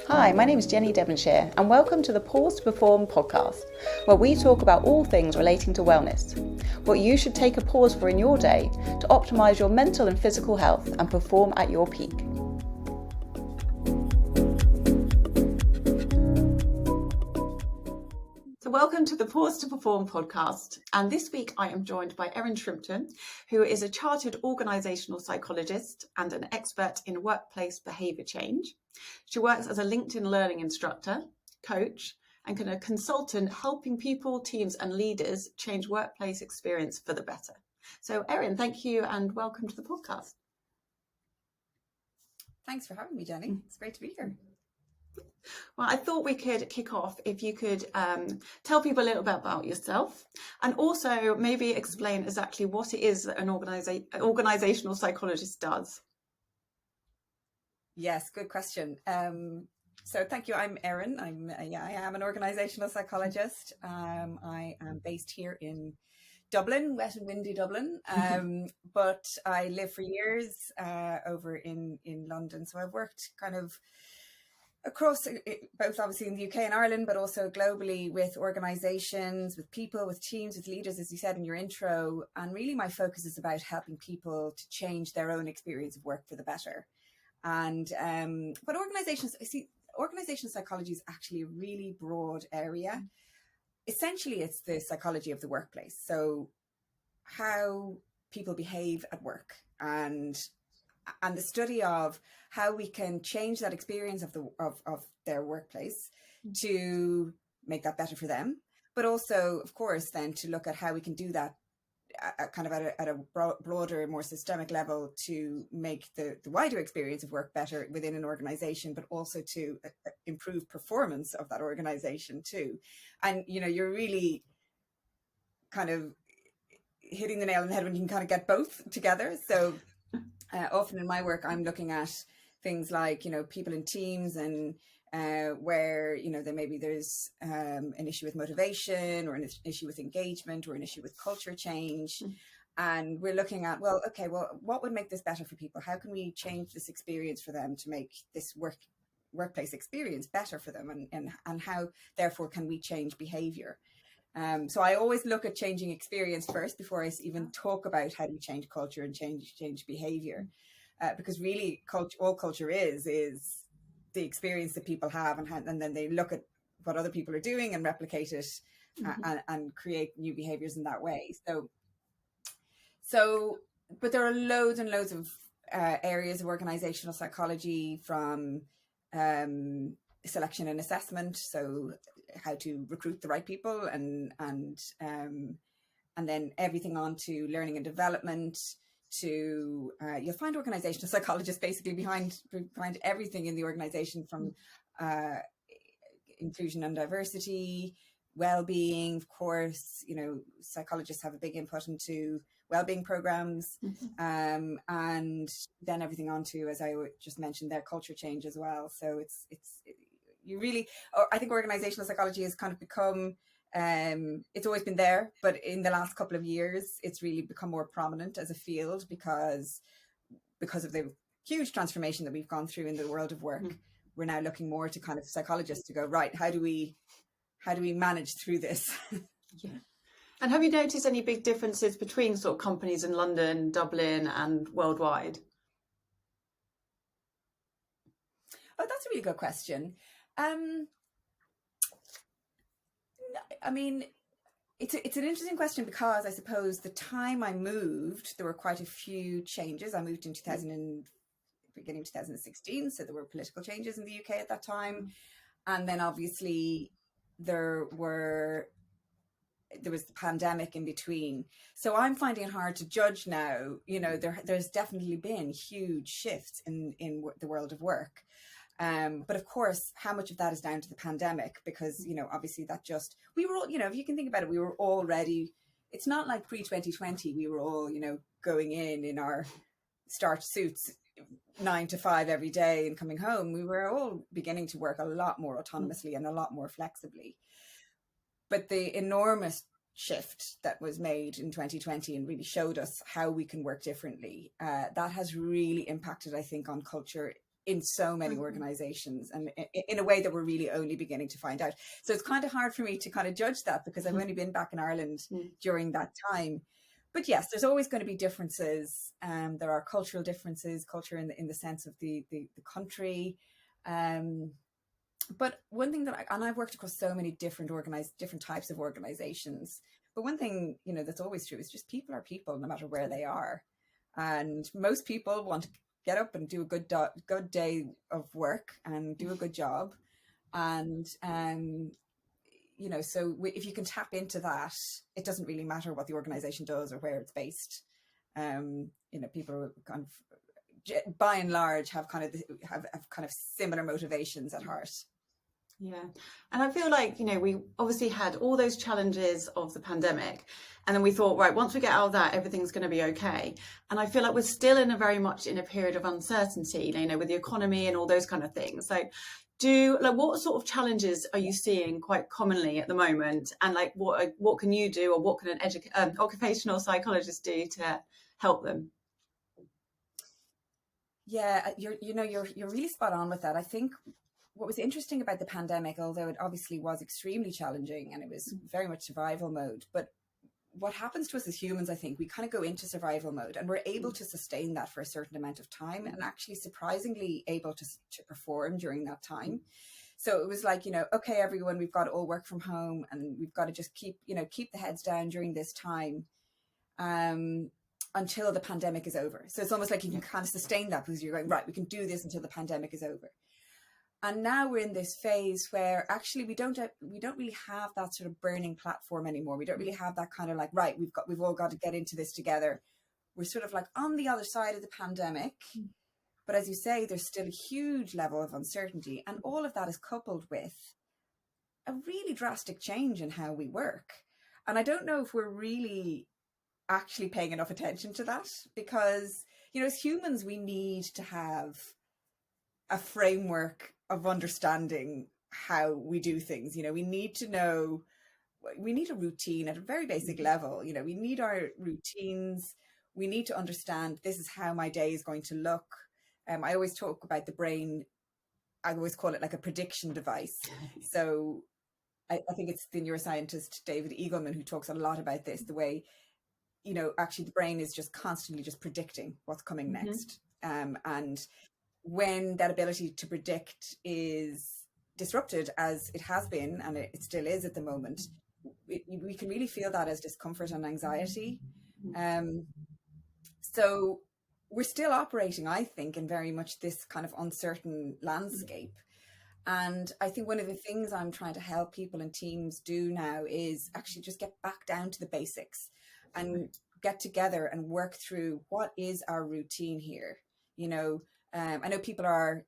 Hi, my name is Jenny Devonshire and welcome to the Pause2Perform podcast, where we talk about all things relating to wellness, what you should take a pause for in your day to optimise your mental and physical health and perform at your peak. So welcome to the Pause2Perform podcast, and this week I am joined by Erin Shrimpton, who is a chartered organisational psychologist and an expert in workplace behaviour change. She works as a LinkedIn learning instructor, coach, and a consultant helping people, teams and leaders change workplace experience for the better. So Erin, thank you and welcome to the podcast. Thanks for having me, Jenny. It's great to be here. Well, I thought we could kick off if you could tell people a little bit about yourself and also maybe explain exactly what it is that an organisational psychologist does. Yes, good question. So thank you. I'm Erin. I am an organisational psychologist. I am based here in Dublin, wet and windy Dublin, but I lived for years over in London. So I've worked kind of across both obviously in the UK and Ireland, but also globally with organisations, with people, with teams, with leaders, as you said in your intro. And really my focus is about helping people to change their own experience of work for the better. And but organizational psychology is actually a really broad area. Essentially, it's the psychology of the workplace. So how people behave at work and the study of how we can change that experience of their workplace to make that better for them, but also, of course, then to look at how we can do that kind of at a broader, more systemic level to make the wider experience of work better within an organization, but also to improve performance of that organization too. And, you know, you're really kind of hitting the nail on the head when you can kind of get both together. So often in my work, I'm looking at things like, you know, people in teams and where, you know, there's an issue with motivation or an issue with engagement or an issue with culture change. And we're looking at, well, what would make this better for people? How can we change this experience for them to make this workplace experience better for them? And how, therefore, can we change behavior? So I always look at changing experience first before I even talk about how do we change culture and change behavior. Because really all culture is the experience that people have and then they look at what other people are doing and replicate it and create new behaviors in that way. So, but there are loads and loads of areas of organizational psychology, from selection and assessment. So how to recruit the right people and then everything on to learning and development. To you'll find organizational psychologists basically behind everything in the organization, from inclusion and diversity, well-being, of course. You know, psychologists have a big input into well-being programs, and then everything on to, as I just mentioned, their culture change as well. So you really, I think organizational psychology has kind of become, it's always been there, but in the last couple of years, it's really become more prominent as a field because of the huge transformation that we've gone through in the world of work. We're now looking more to kind of psychologists to go, right, how do we manage through this? Yeah. And have you noticed any big differences between sort of companies in London, Dublin and worldwide? Oh, that's a really good question. I mean, it's an interesting question because I suppose the time I moved, there were quite a few changes. I moved in beginning of 2016, so there were political changes in the UK at that time, and then obviously there was the pandemic in between. So I'm finding it hard to judge now. You know, there's definitely been huge shifts in the world of work. But of course, how much of that is down to the pandemic? Because, you know, obviously we were all, you know, if you can think about it, we were all ready. It's not like pre-2020, we were all, you know, going in our starch suits 9 to 5 every day and coming home. We were all beginning to work a lot more autonomously and a lot more flexibly. But the enormous shift that was made in 2020 and really showed us how we can work differently, that has really impacted, I think, on culture in so many organizations, and in a way that we're really only beginning to find out. So it's kind of hard for me to kind of judge that, because I've only been back in Ireland during that time. But yes, there's always going to be differences. There are cultural differences, culture in the sense of the country. But one thing that I've worked across so many different types of organizations. But one thing, that's always true is just people are people, no matter where they are. And most people want to get up and do a good day of work and do a good job. And, so if you can tap into that, it doesn't really matter what the organization does or where it's based. People are kind of, by and large, have kind of similar motivations at heart. Yeah. And I feel like, we obviously had all those challenges of the pandemic, and then we thought, right, once we get out of that, everything's going to be okay. And I feel like we're still very much in a period of uncertainty, with the economy and all those kind of things. What sort of challenges are you seeing quite commonly at the moment? And what can you do, or what can an occupational psychologist do to help them? Yeah, you're really spot on with that. I think what was interesting about the pandemic, although it obviously was extremely challenging and it was very much survival mode, but what happens to us as humans, I think we kind of go into survival mode and we're able to sustain that for a certain amount of time, and actually surprisingly able to perform during that time. So it was like, okay, everyone, we've got to all work from home, and we've got to just keep the heads down during this time until the pandemic is over. So it's almost like you can kind of sustain that, because you're going, right, we can do this until the pandemic is over. And now we're in this phase where actually we don't really have that sort of burning platform anymore. We don't really have that kind of like, right, we've all got to get into this together. We're sort of like on the other side of the pandemic. But as you say, there's still a huge level of uncertainty. And all of that is coupled with a really drastic change in how we work. And I don't know if we're really actually paying enough attention to that, because, as humans, we need to have a framework of understanding how we do things. We need to know, we need a routine at a very basic level. We need our routines. We need to understand, this is how my day is going to look. I always talk about the brain. I always call it like a prediction device. So I think it's the neuroscientist David Eagleman who talks a lot about this, the way, actually the brain is just constantly just predicting what's coming next. And when that ability to predict is disrupted, as it has been, and it still is at the moment, we can really feel that as discomfort and anxiety. So we're still operating, I think, in very much this kind of uncertain landscape. And I think one of the things I'm trying to help people and teams do now is actually just get back down to the basics and get together and work through, what is our routine here? I know people are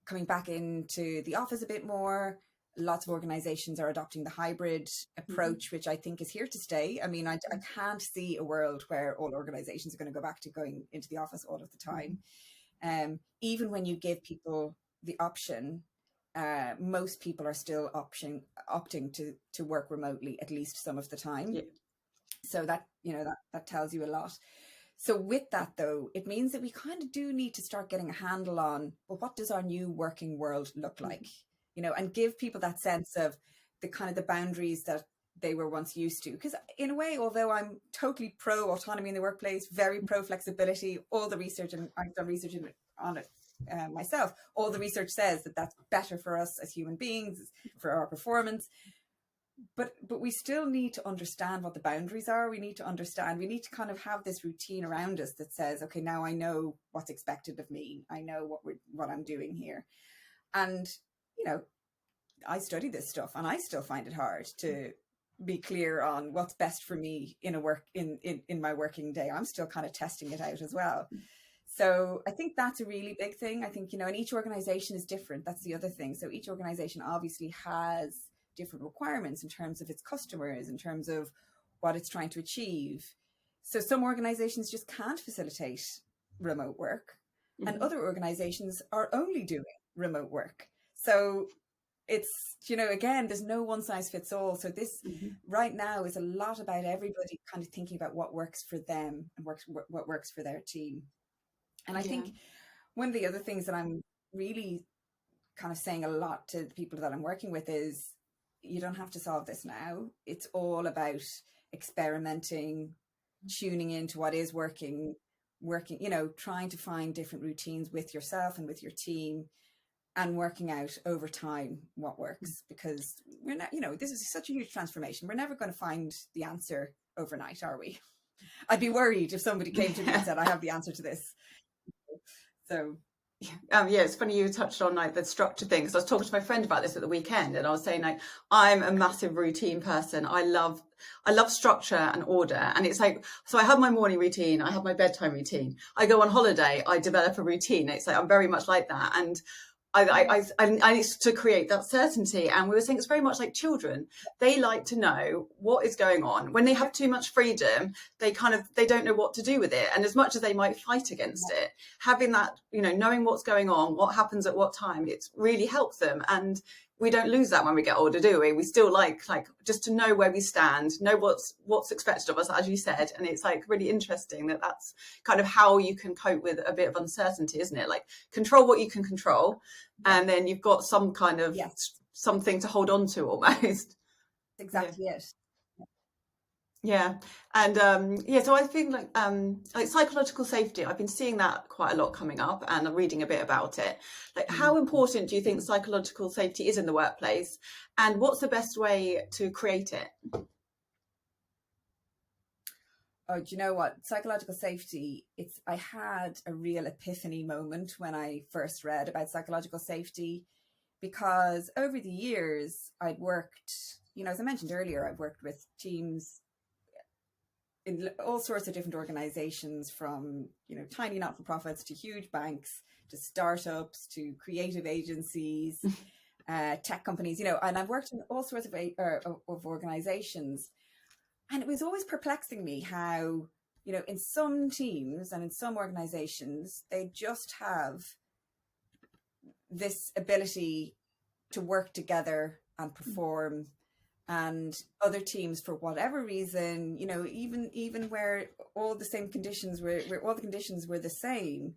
coming back into the office a bit more. Lots of organizations are adopting the hybrid approach, which I think is here to stay. I mean, I can't see a world where all organizations are going to go back to going into the office all of the time. Even when you give people the option, most people are still opting to work remotely at least some of the time. Yeah. So that, that tells you a lot. So with that, though, it means that we kind of do need to start getting a handle on, well, what does our new working world look like? And give people that sense of the kind of the boundaries that they were once used to. Because in a way, although I'm totally pro autonomy in the workplace, very pro flexibility, all the research, and I've done research on it myself, all the research says that that's better for us as human beings, for our performance. But we still need to understand what the boundaries are. We need to kind of have this routine around us that says, okay, now I know what's expected of me. I know what I'm doing here. And, I study this stuff, and I still find it hard to be clear on what's best for me in my working day. I'm still kind of testing it out as well. So I think that's a really big thing. I think, and each organization is different. That's the other thing. So each organization obviously has different requirements in terms of its customers, in terms of what it's trying to achieve. So some organizations just can't facilitate remote work, and other organizations are only doing remote work. So it's, again, there's no one size fits all. So this right now is a lot about everybody kind of thinking about what works for them and what works for their team. And I think one of the other things that I'm really kind of saying a lot to the people that I'm working with is, you don't have to solve this now. It's all about experimenting, tuning into what is working, trying to find different routines with yourself and with your team, and working out over time what works, because we're not, this is such a huge transformation. We're never going to find the answer overnight, are we? I'd be worried if somebody came to me and said, I have the answer to this. So it's funny you touched on like the structure thing, because I was talking to my friend about this at the weekend, and I was saying like, I'm a massive routine person. I love structure and order, and it's like, so I have my morning routine, I have my bedtime routine, I go on holiday, I develop a routine. It's like I'm very much like that, and I need to create that certainty. And we were saying it's very much like children. They like to know what is going on. When they have too much freedom, they don't know what to do with it. And as much as they might fight against it, having that, knowing what's going on, what happens at what time, it really helps them. And we don't lose that when we get older, do we? We still like just to know where we stand, know what's expected of us, as you said. And it's like really interesting that that's kind of how you can cope with a bit of uncertainty, isn't it? Like control what you can control, and then you've got some kind of something to hold on to almost. Exactly it. Yeah. And so I think like psychological safety, I've been seeing that quite a lot coming up, and I'm reading a bit about it. Like, how important do you think psychological safety is in the workplace, and what's the best way to create it? Oh, do you know what? Psychological safety, I had a real epiphany moment when I first read about psychological safety, because over the years I'd worked, as I mentioned earlier, I've worked with teams in all sorts of different organizations, from tiny not-for-profits to huge banks to startups to creative agencies, tech companies, and I've worked in all sorts of organizations. And it was always perplexing me how, in some teams and in some organizations, they just have this ability to work together and perform. And other teams, for whatever reason, even where all the same conditions where all the conditions were the same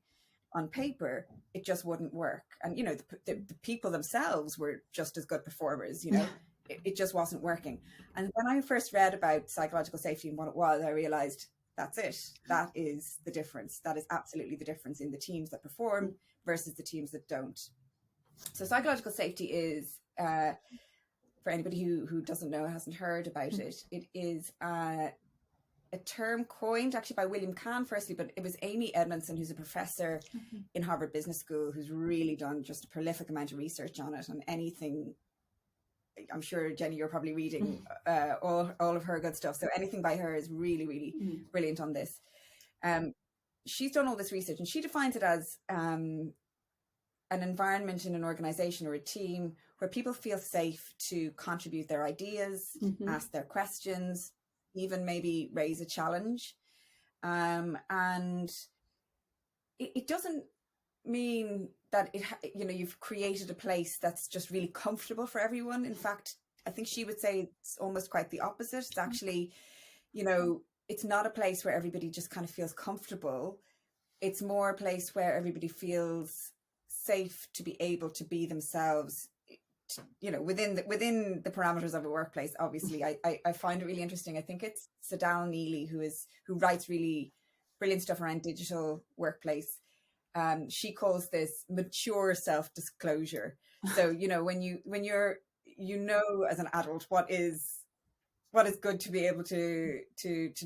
on paper, it just wouldn't work. And the people themselves were just as good performers. It just wasn't working. And when I first read about psychological safety and what it was, I realized that's it. That is the difference. That is absolutely the difference in the teams that perform versus the teams that don't. So psychological safety is, for anybody who doesn't know, hasn't heard about it, it is a term coined actually by William Kahn firstly, but it was Amy Edmondson, who's a professor in Harvard Business School, who's really done just a prolific amount of research on it, and anything, I'm sure, Jenny, you're probably reading all of her good stuff. So anything by her is really, really brilliant on this. She's done all this research, and she defines it as an environment in an organization or a team where people feel safe to contribute their ideas, ask their questions, even maybe raise a challenge. And it doesn't mean that you've created a place that's just really comfortable for everyone. In fact, I think she would say it's almost quite the opposite. It's actually, it's not a place where everybody just kind of feels comfortable. It's more a place where everybody feels safe to be able to be themselves, within the parameters of a workplace. Obviously, I find it really interesting. I think it's Sadal Neely who writes really brilliant stuff around digital workplace. She calls this mature self-disclosure. So, when you're, as an adult, what is good to be able to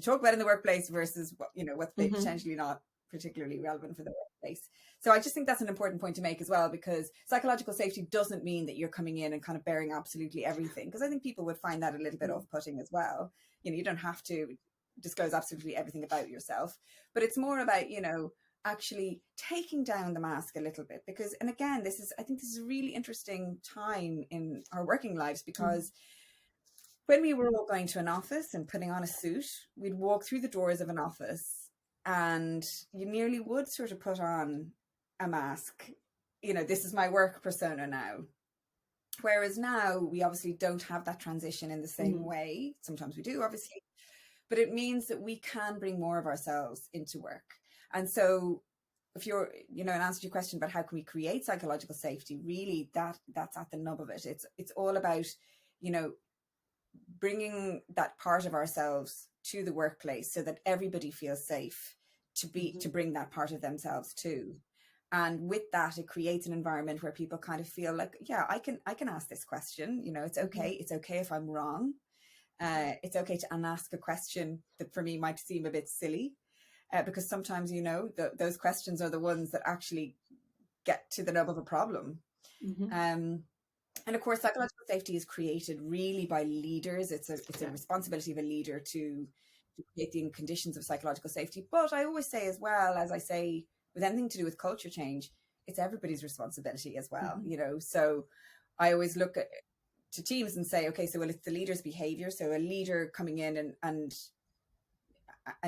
talk about in the workplace versus what's potentially not particularly relevant for the workplace. So I just think that's an important point to make as well, because psychological safety doesn't mean that you're coming in and kind of bearing absolutely everything, because I think people would find that a little bit off-putting as well. You don't have to disclose absolutely everything about yourself, but it's more about, actually taking down the mask a little bit, because, and again, I think this is a really interesting time in our working lives, because when we were all going to an office and putting on a suit, we'd walk through the doors of an office and you nearly would sort of put on a mask. This is my work persona now. Whereas now we obviously don't have that transition in the same way. Sometimes we do, obviously, but it means that we can bring more of ourselves into work. And so if you're, in answer to your question about how can we create psychological safety, really that's at the nub of it. It's all about, bringing that part of ourselves to the workplace so that everybody feels safe to bring that part of themselves too. And with that, it creates an environment where people kind of feel like, yeah, I can ask this question. It's okay. It's okay if I'm wrong. It's okay to ask a question that for me might seem a bit silly, because sometimes, those questions are the ones that actually get to the nub of a problem. And of course, psychological safety is created really by leaders. It's a responsibility of a leader to create the conditions of psychological safety. But I always say as well, as I say, with anything to do with culture change, it's everybody's responsibility as well, So I always look to teams and say, okay, so it's the leader's behavior. So a leader coming in and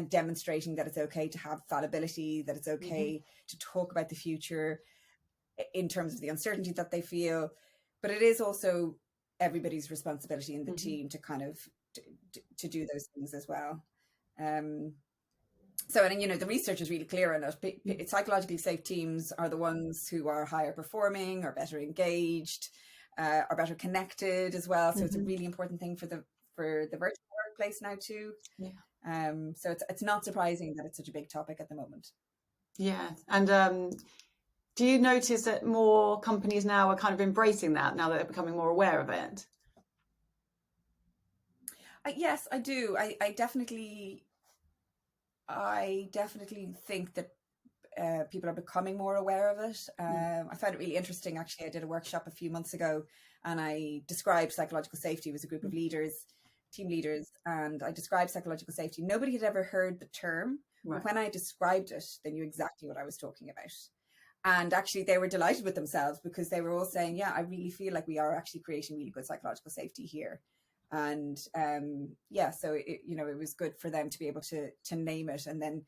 demonstrating that it's okay to have fallibility, that it's okay to talk about the future in terms of the uncertainty that they feel. But it is also everybody's responsibility in the team to kind of to do those things as well. So, and the research is really clear on it. Psychologically safe teams are the ones who are higher performing, are better engaged, are better connected as well. So it's a really important thing for the virtual workplace now too. Yeah. So it's not surprising that it's such a big topic at the moment. Yeah, and do you notice that more companies now are kind of embracing that now that they're becoming more aware of it? Yes, I do. I definitely think that people are becoming more aware of it. I found it really interesting. Actually, I did a workshop a few months ago, and I described psychological safety. It was a group of leaders, team leaders, and I described psychological safety. Nobody had ever heard the term, but when I described it, they knew exactly what I was talking about. And actually, they were delighted with themselves because they were all saying, yeah, I really feel like we are actually creating really good psychological safety here. And so it was good for them to be able to name it. And then,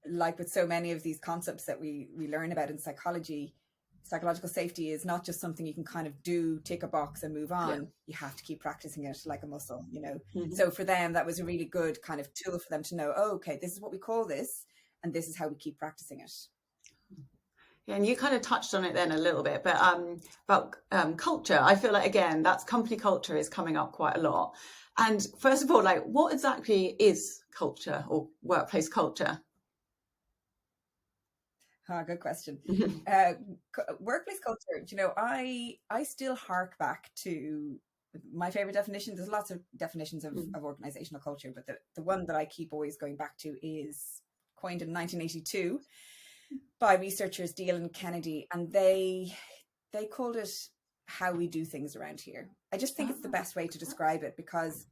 like with so many of these concepts that we learn about in psychology, psychological safety is not just something you can kind of do, tick a box and move on. Yeah. You have to keep practicing it like a muscle, So for them, that was a really good kind of tool for them to know, oh, okay, this is what we call this. And this is how we keep practicing it. Yeah, and you kind of touched on it then a little bit, but about culture, I feel like, again, that's company culture is coming up quite a lot. And first of all, like, what exactly is culture or workplace culture? Good question. Workplace culture, I still hark back to my favorite definition. There's lots of definitions of organizational culture, but the one that I keep always going back to is coined in 1982 by researchers Deal and Kennedy, and they called it how we do things around here. I just think it's the best way to describe it, because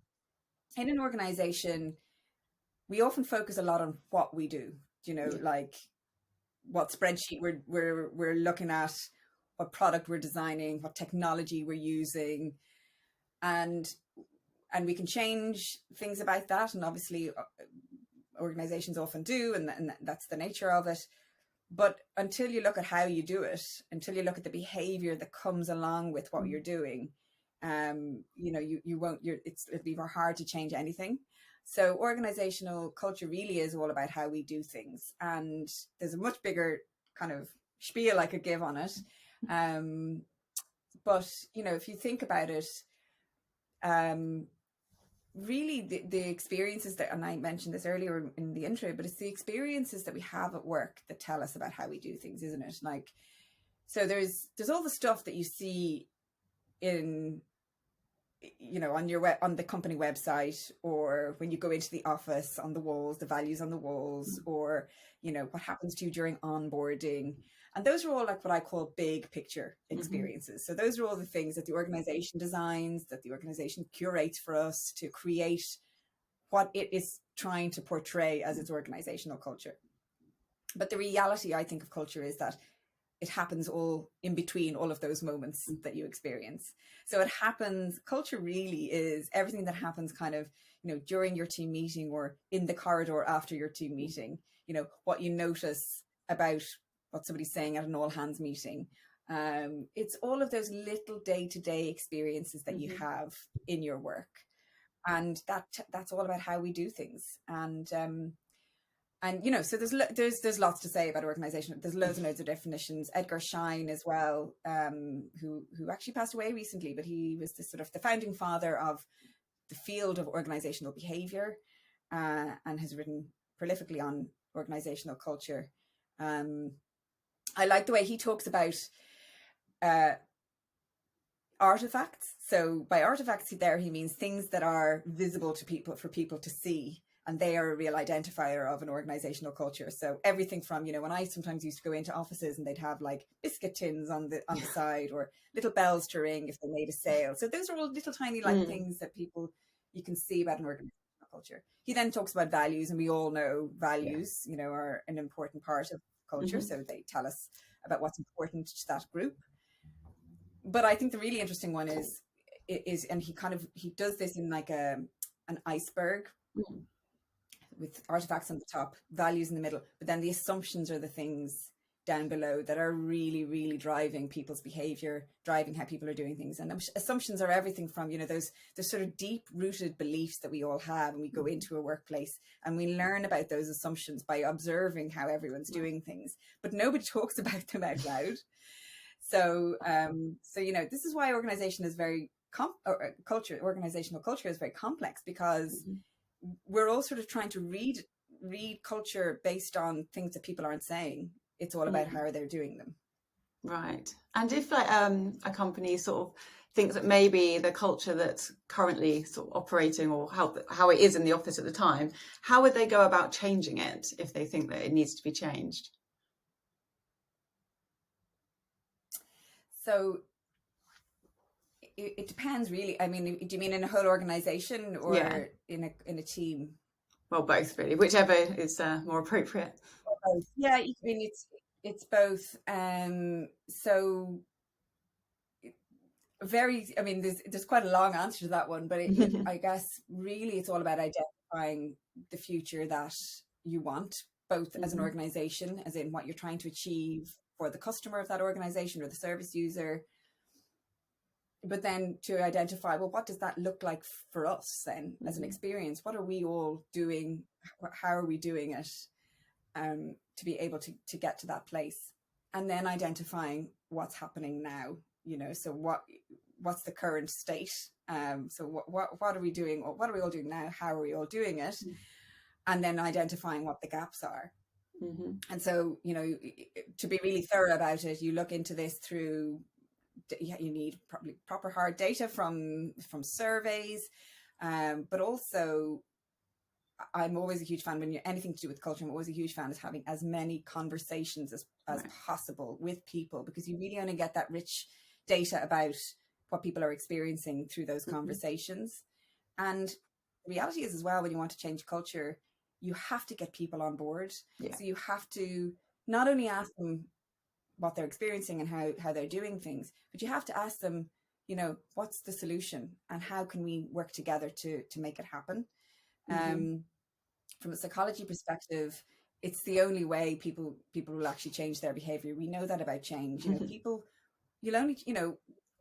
in an organization, we often focus a lot on what we do, like what spreadsheet we're looking at, what product we're designing, what technology we're using, and we can change things about that, and obviously organizations often do, and that's the nature of it. But until you look at how you do it, until you look at the behavior that comes along with what you're doing, you won't. It'll be more hard to change anything. So organizational culture really is all about how we do things, and there's a much bigger kind of spiel I could give on it. But if you think about it, really the experiences that, and I mentioned this earlier in the intro, but it's the experiences that we have at work that tell us about how we do things, isn't it? Like, so there's all the stuff that you see in, on the company website, or when you go into the office, on the walls, the values on the walls, or, what happens to you during onboarding. And those are all like what I call big picture experiences. So those are all the things that the organization designs, that the organization curates for us to create what it is trying to portray as its organizational culture. But the reality, I think, of culture is that it happens all in between all of those moments that you experience. So it happens, culture really is everything that happens kind of, during your team meeting, or in the corridor after your team meeting, what you notice about what somebody's saying at an all hands meeting. It's all of those little day-to-day experiences that you have in your work. And that's all about how we do things. And And, you know, so there's lots to say about organization. There's loads and loads of definitions. Edgar Schein as well, who actually passed away recently, but he was the founding father of the field of organizational behavior, and has written prolifically on organizational culture. I like the way he talks about artifacts. So by artifacts there, he means things that are visible to people, for people to see. And they are a real identifier of an organizational culture. So everything from, you know, when I sometimes used to go into offices and they'd have like biscuit tins on the side, or little bells to ring if they made a sale. So those are all little tiny things that you can see about an organizational culture. He then talks about values, and we all know values, you know, are an important part of culture. So they tell us about what's important to that group. But I think the really interesting one is, and he does this in like an iceberg. With artifacts on the top, values in the middle, but then the assumptions are the things down below that are really, really driving people's behavior, driving how people are doing things. And assumptions are everything from, you know, those sort of deep rooted beliefs that we all have, and we go into a workplace and we learn about those assumptions by observing how everyone's doing things, but nobody talks about them out loud. So you know, this is why organizational culture is very complex, because we're all sort of trying to read culture based on things that people aren't saying. It's all about how they're doing them. Right. And if like a company sort of thinks that maybe the culture that's currently sort of operating, or how it is in the office at the time, how would they go about changing it if they think that it needs to be changed? So it depends, really. I mean, do you mean in a whole organization, or in a team? Well, both really, whichever is more appropriate. Yeah, I mean, it's both. So I mean, there's quite a long answer to that one, but I guess really it's all about identifying the future that you want, both as an organization, as in what you're trying to achieve for the customer of that organization or the service user, but then to identify, well, what does that look like for us then as an experience? What are we all doing? How are we doing it to be able to get to that place? And then identifying what's happening now, you know, so what's the current state? So what are we doing? What are we all doing now? How are we all doing it? And then identifying what the gaps are. And so, you know, to be really thorough about it, you look into this through, you need probably proper hard data from surveys, but also I'm always a huge fan, when you're anything to do with culture, I'm always a huge fan of having as many conversations as possible with people, because you really only get that rich data about what people are experiencing through those conversations. And the reality is as well, when you want to change culture, you have to get people on board. So you have to not only ask them what they're experiencing and how they're doing things, but you have to ask them, you know, what's the solution and how can we work together to make it happen? From a psychology perspective, it's the only way people will actually change their behavior. We know that about change. You know, you'll only, you know,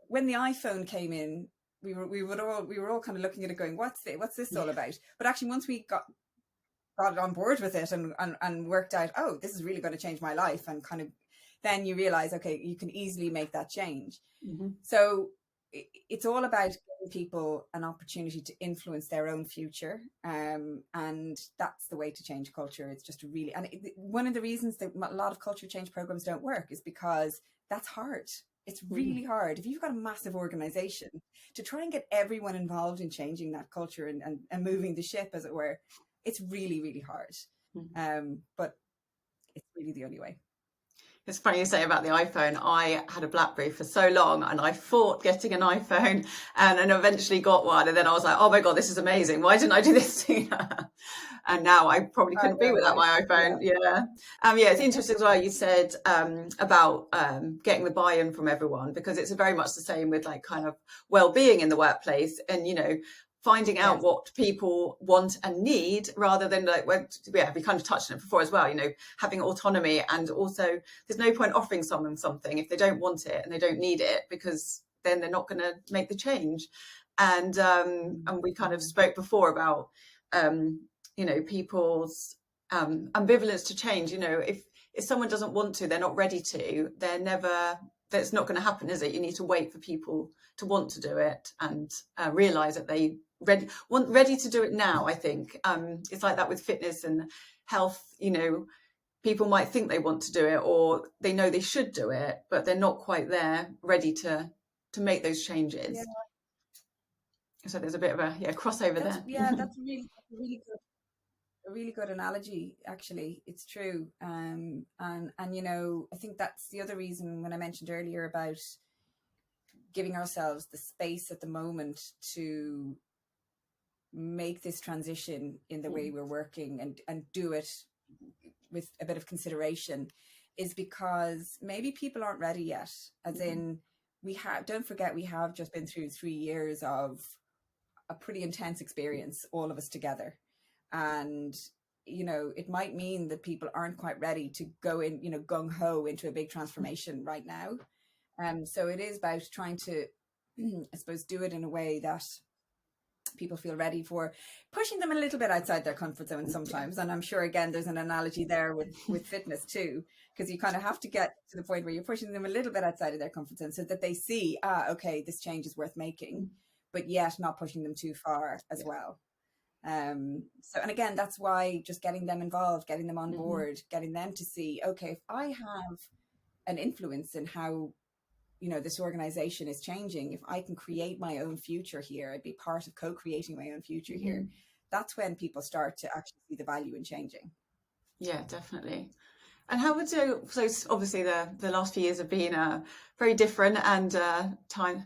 when the iPhone came in, we were all kind of looking at it going, what's this all about? But actually, once we got it on board with it and worked out, oh, this is really going to change my life, and kind of then you realize, okay, you can easily make that change. So it's all about giving people an opportunity to influence their own future. And that's the way to change culture. It's just really, and one of the reasons that a lot of culture change programs don't work is because that's hard. It's really hard. If you've got a massive organization, to try and get everyone involved in changing that culture and moving the ship, as it were, it's really, really hard. But it's really the only way. It's funny you say about the iPhone. I had a BlackBerry for so long, and I fought getting an iPhone, and eventually got one. And then I was like, oh my God, this is amazing. Why didn't I do this sooner? And now I probably couldn't be without my iPhone. Yeah. It's interesting as well. You said about getting the buy-in from everyone, because it's very much the same with like kind of well-being in the workplace, and, you know, finding out what people want and need, rather than like, we kind of touched on it before as well, you know, having autonomy. And also there's no point offering someone something if they don't want it and they don't need it, because then they're not going to make the change. And we kind of spoke before about, you know, people's ambivalence to change. If someone doesn't want to, they're not ready to, that's not going to happen, is it? You need to wait for people to want to do it and realize that they ready to do it now. I think it's like that with fitness and health. People might think they want to do it, or they know they should do it, but they're not quite there, ready to make those changes. Yeah. So there's a bit of a crossover there. Yeah, that's a really good analogy. Actually, it's true. And I think that's the other reason when I mentioned earlier about giving ourselves the space at the moment to make this transition in the way we're working and do it with a bit of consideration, is because maybe people aren't ready yet. As in, don't forget, we have just been through 3 years of a pretty intense experience, all of us together. And, it might mean that people aren't quite ready to go in, gung-ho into a big transformation right now. So it is about trying to, I suppose, do it in a way that people feel ready for, pushing them a little bit outside their comfort zone sometimes. And I'm sure, again, there's an analogy there with fitness too, because you kind of have to get to the point where you're pushing them a little bit outside of their comfort zone so that they see, okay, this change is worth making, but yet not pushing them too far as well. And again, that's why just getting them involved, getting them on board, getting them to see, okay, if I have an influence in how this organization is changing, if I can create my own future here, I'd be part of co-creating my own future here. That's when people start to actually see the value in changing. Yeah, definitely. And how would you, so obviously the last few years have been very different and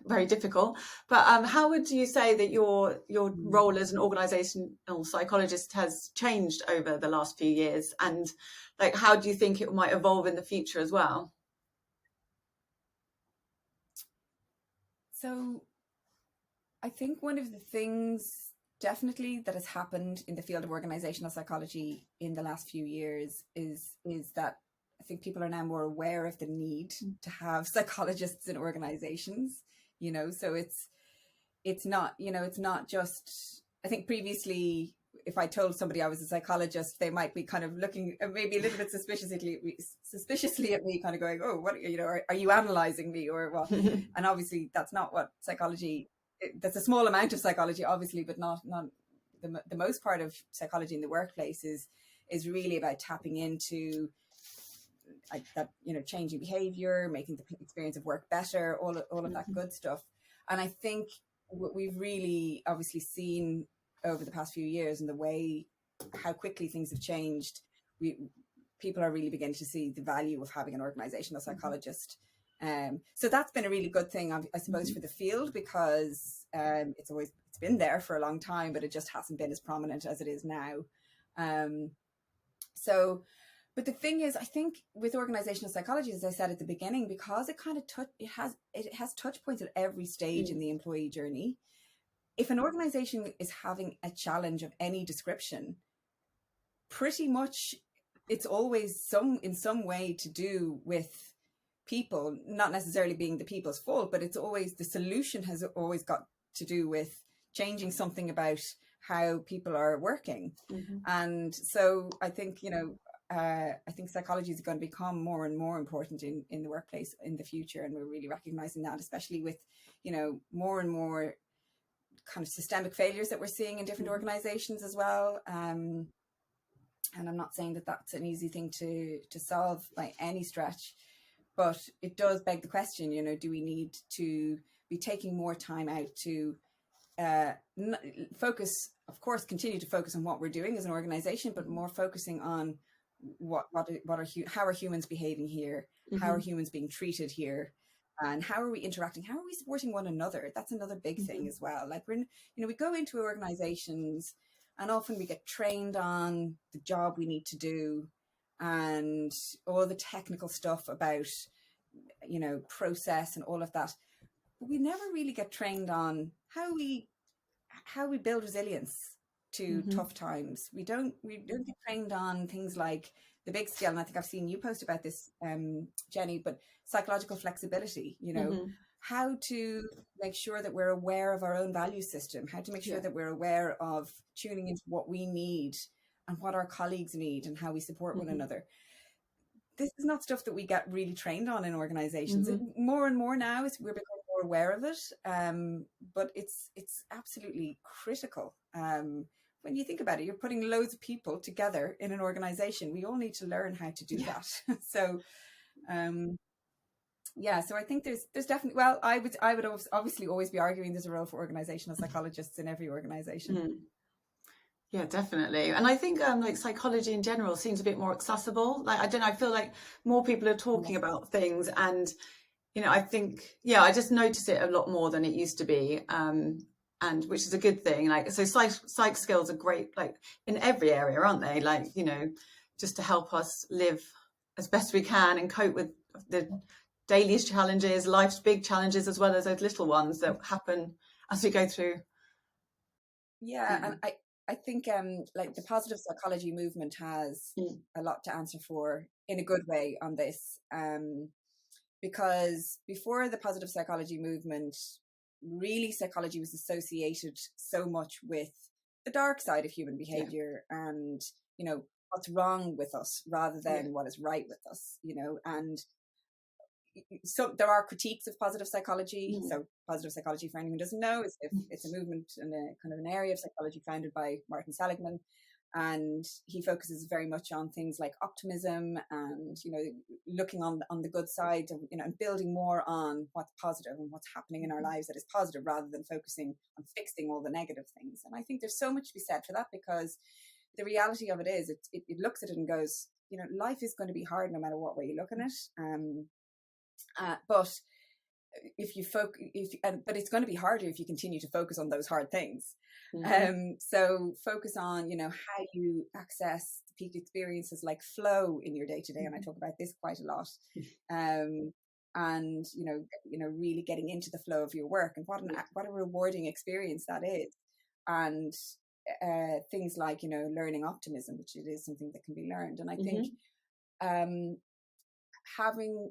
very difficult, but how would you say that your role as an organisational psychologist has changed over the last few years, and like how do you think it might evolve in the future as well? So I think one of the things definitely that has happened in the field of organizational psychology in the last few years is that I think people are now more aware of the need to have psychologists in organizations, so it's not just, I think previously, if I told somebody I was a psychologist, they might be kind of looking maybe a little bit suspiciously at me, kind of going, oh, what, are you analyzing me or what? And obviously that's not what psychology, that's a small amount of psychology, obviously, but not the most part of psychology in the workplace is really about tapping into that, changing behavior, making the experience of work better, all of that good stuff. And I think what we've really obviously seen over the past few years and the way how quickly things have changed, people are really beginning to see the value of having an organizational psychologist. So that's been a really good thing, I suppose, for the field, because it's been there for a long time, but it just hasn't been as prominent as it is now. But the thing is, I think with organizational psychology, as I said at the beginning, because it kind of it has touch points at every stage in the employee journey. If an organization is having a challenge of any description, pretty much it's always in some way to do with people, not necessarily being the people's fault, but it's always, the solution has always got to do with changing something about how people are working. And so I think, I think psychology is going to become more and more important in the workplace in the future. And we're really recognizing that, especially with, more and more kind of systemic failures that we're seeing in different organizations as well. And I'm not saying that that's an easy thing to solve by any stretch, but it does beg the question, do we need to be taking more time out to focus, of course, continue to focus on what we're doing as an organization, but more focusing on how are humans behaving here? How are humans being treated here? And how are we interacting? How are we supporting one another? That's another big thing as well. Like we go into organizations and often we get trained on the job we need to do and all the technical stuff about, process and all of that. But we never really get trained on how we build resilience to tough times. We don't get trained on things like the big skill, and I think I've seen you post about this, Jenny, but psychological flexibility, how to make sure that we're aware of our own value system, how to make sure that we're aware of tuning into what we need and what our colleagues need and how we support one another. This is not stuff that we get really trained on in organizations. More and more now, we're becoming more aware of it, but it's absolutely critical. When you think about it, you're putting loads of people together in an organization. We all need to learn how to do that. So, so I think there's definitely, well, I would obviously always be arguing there's a role for organizational psychologists in every organization. Yeah, definitely. And I think like psychology in general seems a bit more accessible. Like, I don't know, I feel like more people are talking about things, and, you know, I think, I just notice it a lot more than it used to be. And which is a good thing. Like, so psych skills are great, like in every area, aren't they? Like, you know, just to help us live as best we can and cope with the daily challenges, life's big challenges, as well as those little ones that happen as we go through. And I think like the positive psychology movement has a lot to answer for in a good way on this, because before the positive psychology movement, really psychology was associated so much with the dark side of human behavior and, you know, what's wrong with us rather than what is right with us, you know. And so there are critiques of positive psychology. So positive psychology, for anyone who doesn't know, it's a movement and a kind of an area of psychology founded by Martin Seligman, and he focuses very much on things like optimism and, you know, looking on the good side, and, you know, and building more on what's positive and what's happening in our lives that is positive, rather than focusing on fixing all the negative things. And I think there's so much to be said for that, because the reality of it is it looks at it and goes, you know, life is going to be hard no matter what way you look at it. But if you but it's going to be harder if you continue to focus on those hard things. So focus on, you know, how you access the peak experiences like flow in your day to day, and I talk about this quite a lot. And you know, really getting into the flow of your work, and what a rewarding experience that is. And things like, you know, learning optimism, which it is something that can be learned. And I think having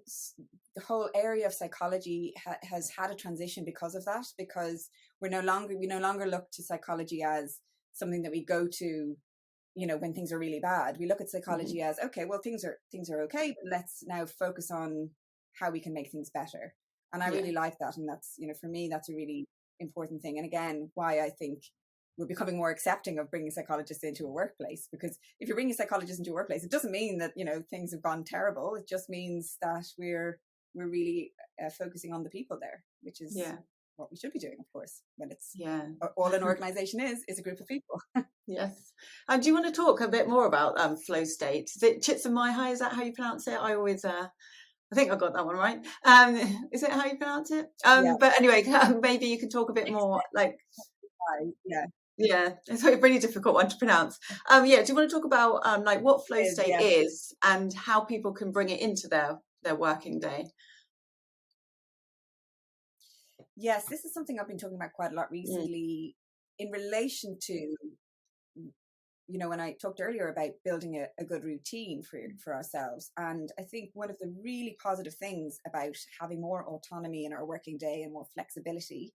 the whole area of psychology has had a transition because of that, because we no longer look to psychology as something that we go to, you know, when things are really bad. We look at psychology as, okay, well, things are okay, but let's now focus on how we can make things better. And I really like that. And that's, you know, for me, that's a really important thing. And again, why I think we're becoming more accepting of bringing psychologists into a workplace, because if you're bringing psychologists into a workplace, it doesn't mean that, you know, things have gone terrible. It just means that we're really focusing on the people there, which is what we should be doing, of course, when it's all an organization is a group of people. Yes. And do you want to talk a bit more about flow state? Is it Csikszentmihalyi? Is that how you pronounce it? I always I think I got that one right. Is it how you pronounce it? But anyway, maybe you can talk a bit more, like it's a really difficult one to pronounce. Do you want to talk about like what flow state is and how people can bring it into their working day? Yes, this is something I've been talking about quite a lot recently in relation to, you know, when I talked earlier about building a good routine for ourselves. And I think one of the really positive things about having more autonomy in our working day and more flexibility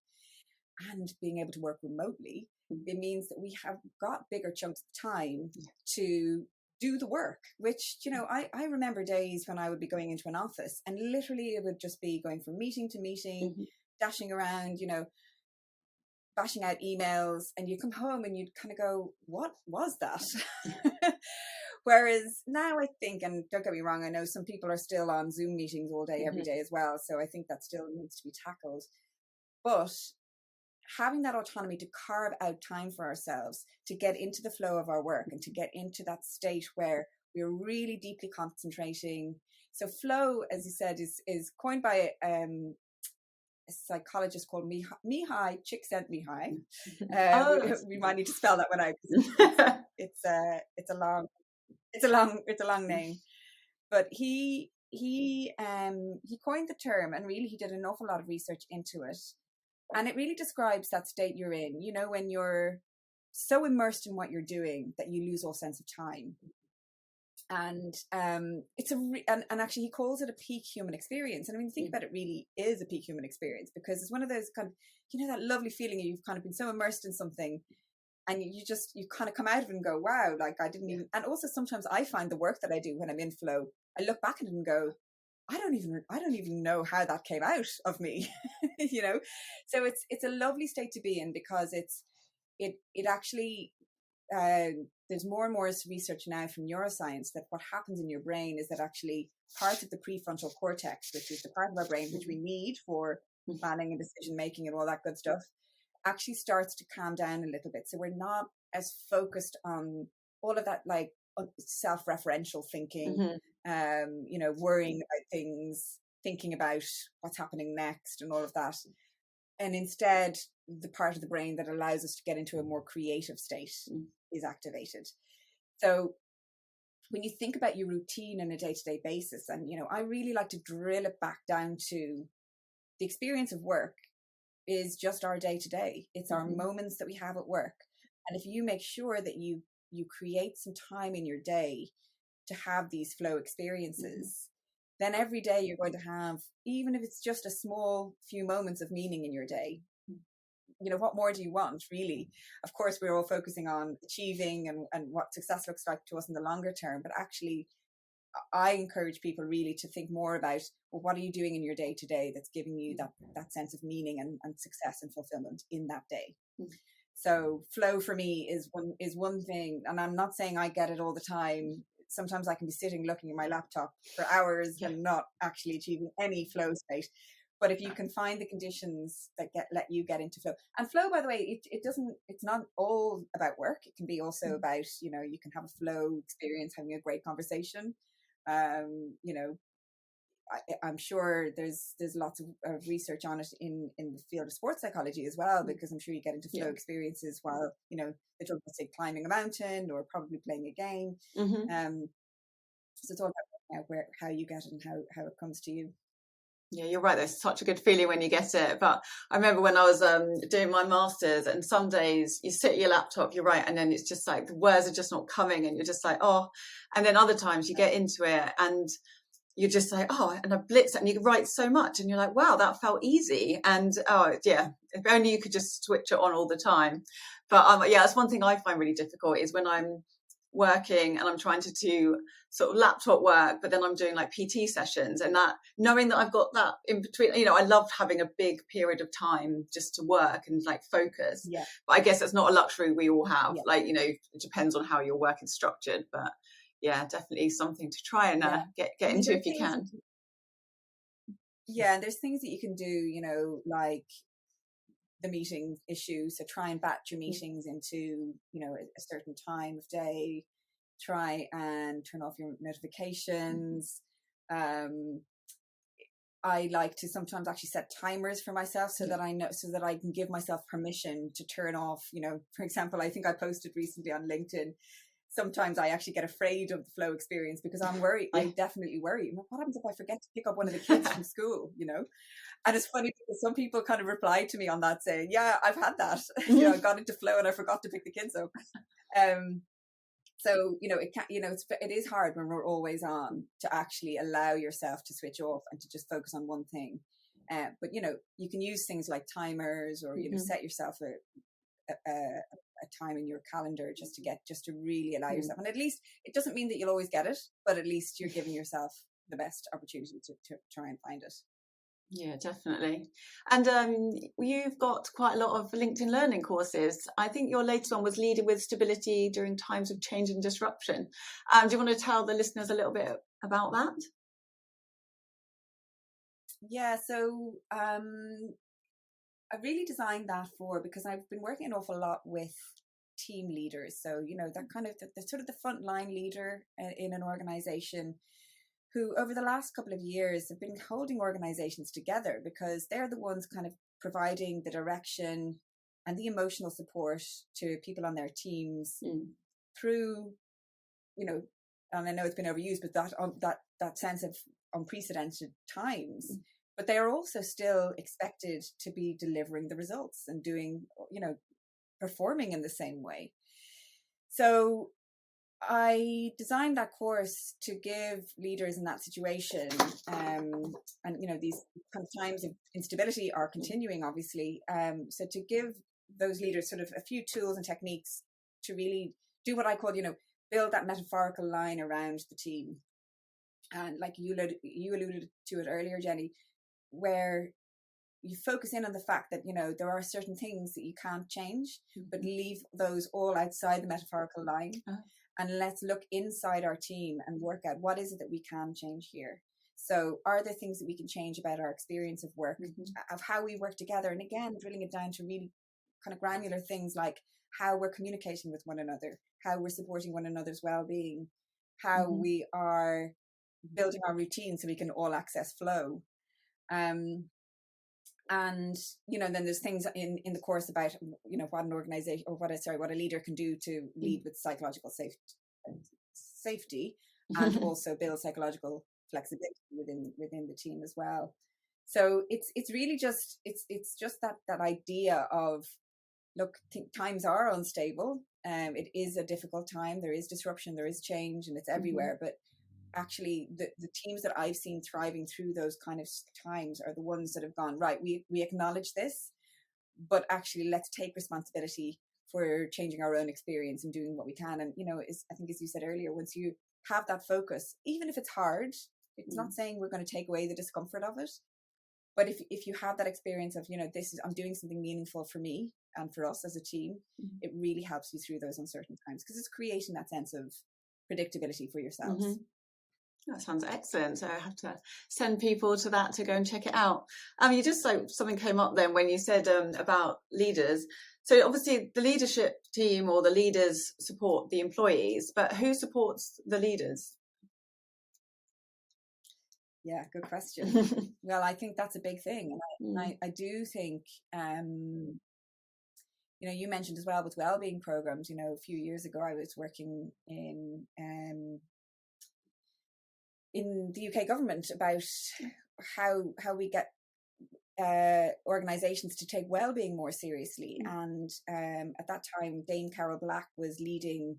and being able to work remotely, it means that we have got bigger chunks of time to do the work, which, you know, I remember days when I would be going into an office and literally it would just be going from meeting to meeting, dashing around, you know, bashing out emails, and you come home and you'd kind of go, what was that? Whereas now I think, and don't get me wrong, I know some people are still on Zoom meetings all day, every day as well. So I think that still needs to be tackled. But having that autonomy to carve out time for ourselves, to get into the flow of our work and to get into that state where we're really deeply concentrating. So flow, as you said, is coined by a psychologist called Mihai Csikszentmihalyi. We might need to spell that one out. It's a long name, but he coined the term, and really he did an awful lot of research into it. And it really describes that state you're in, you know, when you're so immersed in what you're doing that you lose all sense of time. And and actually he calls it a peak human experience. And I mean, think about it, really is a peak human experience, because it's one of those kind of, you know, that lovely feeling you've kind of been so immersed in something and you kind of come out of it and go, wow, like I didn't even. And also sometimes I find the work that I do when I'm in flow, I look back at it and go, I don't even know how that came out of me. So it's a lovely state to be in, because it actually, there's more and more research now from neuroscience that what happens in your brain is that actually parts of the prefrontal cortex, which is the part of our brain which we need for planning and decision making and all that good stuff, actually starts to calm down a little bit. So we're not as focused on all of that, like self-referential thinking, worrying about things, thinking about what's happening next and all of that. And instead, the part of the brain that allows us to get into a more creative state is activated. So when you think about your routine on a day-to-day basis, and, I really like to drill it back down to the experience of work is just our day-to-day. It's our moments that we have at work. And if you make sure that you create some time in your day to have these flow experiences, then every day you're going to have, even if it's just a small few moments of meaning in your day, what more do you want, really? Of course, we're all focusing on achieving and what success looks like to us in the longer term. But actually, I encourage people really to think more about, well, what are you doing in your day to day that's giving you that sense of meaning and success and fulfillment in that day? So flow for me is one thing, and I'm not saying I get it all the time. Sometimes I can be sitting looking at my laptop for hours and not actually achieving any flow state. But if you can find the conditions that let you get into flow, and flow, by the way, it's not all about work. It can be also about, you can have a flow experience, having a great conversation. I'm sure there's lots of research on it in the field of sports psychology as well, because I'm sure you get into flow experiences while, they talk about, say, climbing a mountain or probably playing a game. So it's all about how you get it and how it comes to you. Yeah, you're right. There's such a good feeling when you get it. But I remember when I was doing my master's, and some days you sit at your laptop, you're right, and then it's just like the words are just not coming, and you're just like, oh. And then other times you get into it and you're just like, oh, and I blitz it, and you write so much, and you're like, wow, that felt easy. And if only you could just switch it on all the time. But that's one thing I find really difficult is when I'm working and I'm trying to do sort of laptop work, but then I'm doing like PT sessions, and that knowing that I've got that in between, I love having a big period of time just to work and like focus. Yeah. But I guess it's not a luxury we all have. Yeah. Like, it depends on how your work is structured, but yeah, definitely something to try and get into if you can. Yeah, and there's things that you can do, like the meeting issue. So try and batch your meetings into, a certain time of day. Try and turn off your notifications. I like to sometimes actually set timers for myself so that I can give myself permission to turn off, for example, I think I posted recently on LinkedIn. Sometimes I actually get afraid of the flow experience because I'm worried. I definitely worry. What happens if I forget to pick up one of the kids from school, And it's funny because some people kind of replied to me on that saying, yeah, I've had that. I got into flow and I forgot to pick the kids up. So, it is hard when we're always on to actually allow yourself to switch off and to just focus on one thing. But, you can use things like timers or, set yourself a time in your calendar just to really allow yourself. And at least it doesn't mean that you'll always get it, but at least you're giving yourself the best opportunity to try and find it. Yeah, definitely. And you've got quite a lot of LinkedIn learning courses. I think your latest one was Leading with Stability During Times of Change and Disruption. Do you want to tell the listeners a little bit about that? Yeah, so I really designed that because I've been working an awful lot with team leaders. So, that kind of the sort of the frontline leader in an organization who over the last couple of years have been holding organizations together because they're the ones kind of providing the direction and the emotional support to people on their teams through, and I know it's been overused, but that sense of unprecedented times. But they are also still expected to be delivering the results and doing, performing in the same way. So I designed that course to give leaders in that situation, and these kind of times of instability are continuing, obviously. So to give those leaders sort of a few tools and techniques to really do what I call, build that metaphorical line around the team. And like you alluded to it earlier, Jenny, where you focus in on the fact that, there are certain things that you can't change, but leave those all outside the metaphorical line. And let's look inside our team and work out what is it that we can change here. So are there things that we can change about our experience of work, of how we work together? And again, drilling it down to really kind of granular things like how we're communicating with one another, how we're supporting one another's well-being, how we are building our routine so we can all access flow. And, then there's things in the course about, what an organization or what a leader can do to lead with psychological safety and also build psychological flexibility within the team as well. So it's really just, it's just that idea of, look, times are unstable. It is a difficult time. There is disruption, there is change, and it's everywhere. But actually, the teams that I've seen thriving through those kind of times are the ones that have gone, right, we acknowledge this, but actually let's take responsibility for changing our own experience and doing what we can. And, I think as you said earlier, once you have that focus, even if it's hard, it's not saying we're going to take away the discomfort of it. But if you have that experience of, I'm doing something meaningful for me and for us as a team, it really helps you through those uncertain times, because it's creating that sense of predictability for yourselves. That sounds excellent. So I have to send people to that to go and check it out. You just something came up then when you said about leaders. So obviously the leadership team or the leaders support the employees, but who supports the leaders? Yeah, good question. Well, I think that's a big thing. And I do think, you mentioned as well with wellbeing programs, a few years ago, I was working in the UK government about how we get organisations to take wellbeing more seriously. And at that time, Dame Carol Black was leading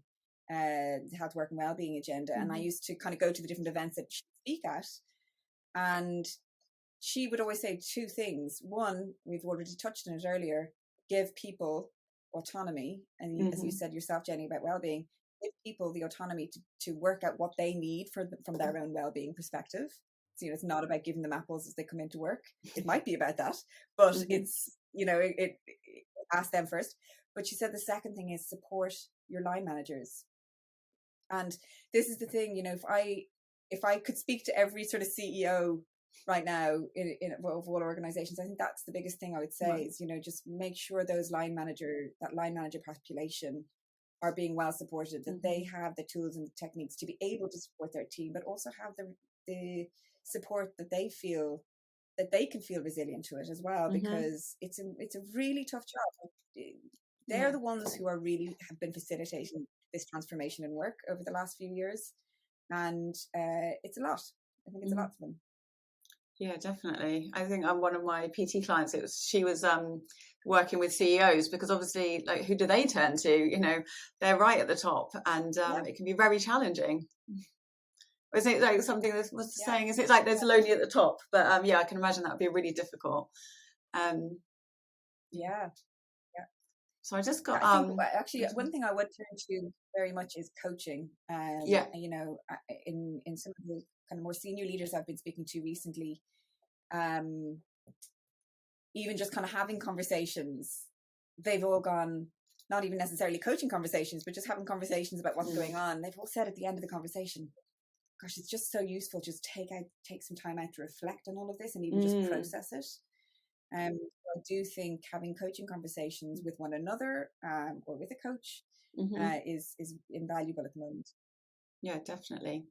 the health, work and wellbeing agenda. And I used to kind of go to the different events that she'd speak at. And she would always say two things. One, we've already touched on it earlier, give people autonomy. And as you said yourself, Jenny, about wellbeing, give people the autonomy to work out what they need from their own well-being perspective. So, it's not about giving them apples as they come into work. It might be about that, but it's, it ask them first. But she said the second thing is support your line managers. And this is the thing, if I could speak to every sort of CEO right now of all organizations, I think that's the biggest thing I would say is, just make sure that line manager population are being well supported, that they have the tools and techniques to be able to support their team, but also have the support that they feel that they can feel resilient to it as well, because it's a really tough job. They're the ones who have been facilitating this transformation in work over the last few years. And it's a lot. I think it's a lot for them. Yeah, definitely. I think one of my PT clients, she was working with CEOs, because obviously, like, who do they turn to? They're right at the top, and it can be very challenging. Isn't it like something that was saying? Is it like there's lonely at the top? But I can imagine that would be really difficult. So I just got actually one thing I would turn to very much is coaching. In some of the kind of more senior leaders I've been speaking to recently, even just kind of having conversations, they've all gone, not even necessarily coaching conversations, but just having conversations about what's going on. They've all said at the end of the conversation, gosh, it's just so useful, just take some time out to reflect on all of this and even just process it. I do think having coaching conversations with one another or with a coach is invaluable at the moment. Yeah, definitely.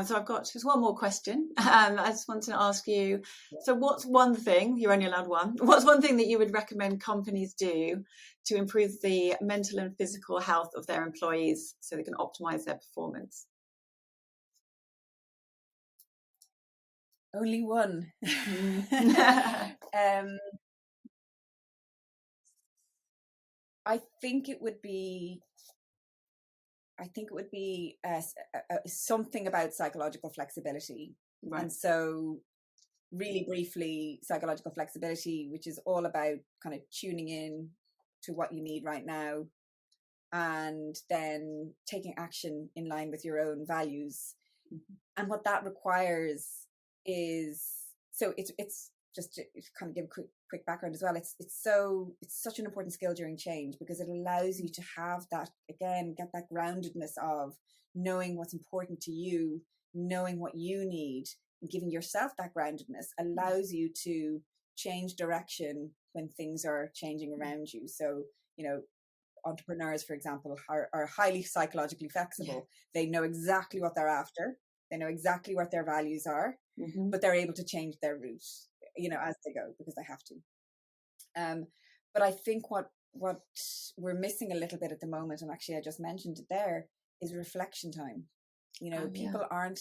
So I've got just one more question. I just wanted to ask you, so what's one thing, you're only allowed one, what's one thing that you would recommend companies do to improve the mental and physical health of their employees so they can optimise their performance? Only one. I think it would be something about psychological flexibility. Right. And so really briefly, psychological flexibility, which is all about kind of tuning in to what you need right now, and then taking action in line with your own values. And what that requires is, so it's just to kind of give a quick background as well. It's such an important skill during change, because it allows you to have that, again, get that groundedness of knowing what's important to you, knowing what you need, and giving yourself that groundedness allows you to change direction when things are changing around you. So, entrepreneurs, for example, are highly psychologically flexible. Yeah. They know exactly what they're after. They know exactly what their values are, but they're able to change their route, as they go, because they have to. But I think what we're missing a little bit at the moment, and actually I just mentioned it there, is reflection time. People aren't,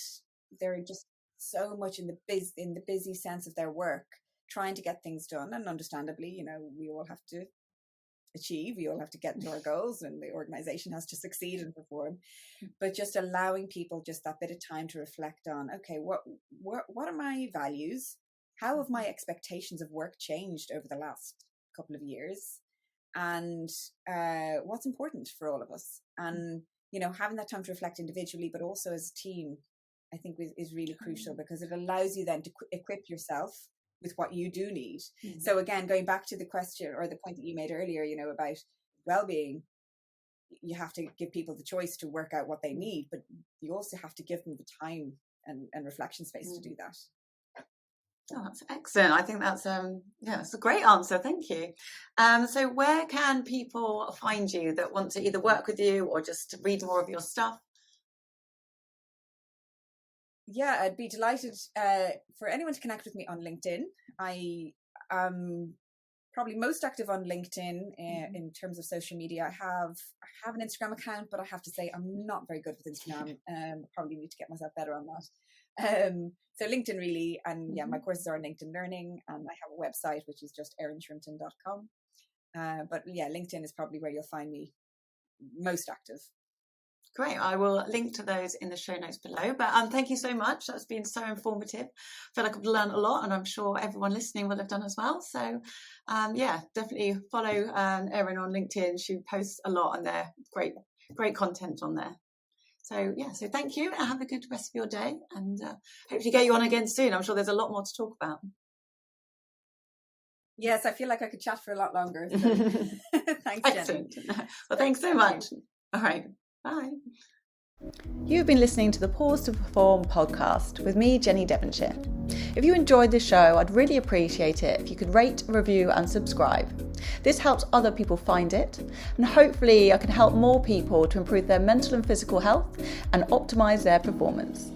they're just so much in the busy sense of their work, trying to get things done. And understandably, we all have to achieve, we all have to get to our goals, and the organization has to succeed and perform. But just allowing people just that bit of time to reflect on, okay, what are my values? How have my expectations of work changed over the last couple of years? And what's important for all of us? And having that time to reflect individually, but also as a team, I think is really crucial, because it allows you then to equip yourself with what you do need. So again, going back to the question or the point that you made earlier, about well-being, you have to give people the choice to work out what they need, but you also have to give them the time and reflection space to do that. Oh, that's excellent. I think that's that's a great answer. Thank you. So where can people find you that want to either work with you or just read more of your stuff? Yeah, I'd be delighted for anyone to connect with me on LinkedIn. I am probably most active on LinkedIn in terms of social media. I have an Instagram account, but I have to say I'm not very good with Instagram. Probably need to get myself better on that. So LinkedIn really, and my courses are on LinkedIn Learning, and I have a website which is just erinshrimpton.com. But yeah, LinkedIn is probably where you'll find me most active. Great. I will link to those in the show notes below. But thank you so much. That's been so informative. I feel like I've learned a lot, and I'm sure everyone listening will have done as well. So definitely follow Erin on LinkedIn. She posts a lot on there. Great content on there. So so thank you, and have a good rest of your day, and hopefully get you on again soon. I'm sure there's a lot more to talk about. Yes, I feel like I could chat for a lot longer. So. Thanks, Excellent. Jenny. Well, thanks so much. All right. Bye. You've been listening to the Pause2Perform podcast with me, Jenny Devonshire. If you enjoyed this show, I'd really appreciate it if you could rate, review and subscribe. This helps other people find it, and hopefully I can help more people to improve their mental and physical health and optimise their performance.